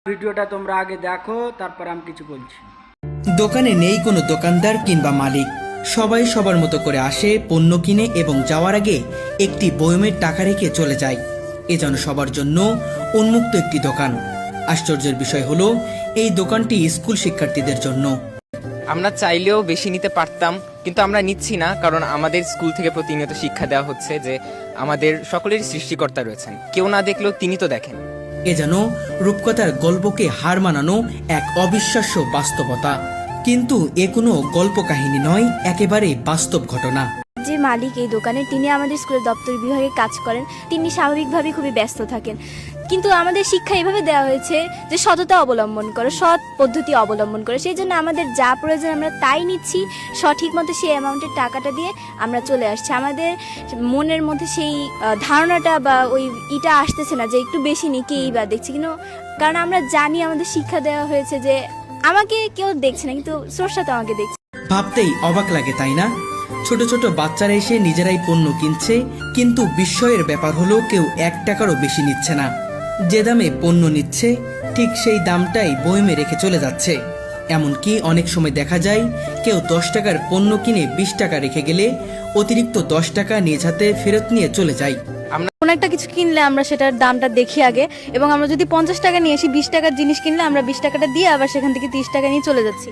ভিডিওটা তোমরা আগে দেখো, তারপর আমি কিছু বলছি। দোকানে নেই কোনো দোকানদার কিংবা মালিক, সবাই সবার মতো করে আসে, পণ্য কিনে এবং যাওয়ার আগে একটি বয়মের টাকা রেখে চলে যায়। এ যেন সবার জন্য উন্মুক্ত একটি দোকান। আশ্চর্যের বিষয় হলো এই দোকানটি স্কুল শিক্ষার্থীদের জন্য। আমরা চাইলেও বেশি নিতে পারতাম, কিন্তু আমরা নিচ্ছি না, কারণ আমাদের স্কুল থেকে প্রতিনিয়ত শিক্ষা দেওয়া হচ্ছে যে আমাদের সকলেরই সৃষ্টিকর্তা রয়েছেন, কেউ না দেখলেও তিনি তো দেখেন। এ যেন রূপকথার গল্পকে হার মানানো এক অবিশ্বাস্য বাস্তবতা। কিন্তু এ কোনো গল্প কাহিনী নয়, একেবারে বাস্তব ঘটনা। যে মালিক এই দোকানের, তিনি আমাদের স্কুলের দপ্তর বিভাগে কাজ করেন। তিনি স্বাভাবিকভাবেই খুবই ব্যস্ত থাকেন, কিন্তু আমাদের শিক্ষা এভাবে দেওয়া হয়েছে যে সততা অবলম্বন করো, সৎ পদ্ধতি অবলম্বন করো। সেই জন্য আমাদের যা প্রয়োজন আমরা তাই নিচ্ছি, সঠিক মতো সেই অ্যামাউন্টের টাকাটা দিয়ে আমরা চলে আসছি। আমাদের মনের মধ্যে সেই ধারণাটা বা ওই ইটা আসতেছে না যে একটু বেশি নিই কেই বা দেখছি, কিন্তু কারণ আমরা জানি আমাদের শিক্ষা দেওয়া হয়েছে যে আমাকে কেউ দেখছে না, কিন্তু স্রষ্টা তো আমাকে দেখছে। ভাবতেই অবাক লাগে, তাই না? ছোট ছোট বাচ্চারা এসে নিজেরাই পণ্য কিনছে, কিন্তু বিস্ময়ের ব্যাপার হলো কেউ 1 টাকারও বেশি নিচ্ছে না। যে দামে পণ্য নিচ্ছে ঠিক সেই দামটাই বয়মে রেখে চলে যাচ্ছে। এমনকি অনেক সময় দেখা যায় কেউ 10 টাকার পণ্য কিনে 20 টাকা রেখে গেলে অতিরিক্ত 10 টাকা নিজ হাতে ফেরত নিয়ে চলে যায়। কোন একটা কিছু কিনলে আমরা সেটার দামটা দেখি আগে, এবং আমরা যদি 50 টাকা নিয়ে আসি, 20 টাকার জিনিস কিনলে আমরা 20 টাকাটা দিয়ে আবার সেখান থেকে 30 টাকা নিয়ে চলে যাচ্ছি।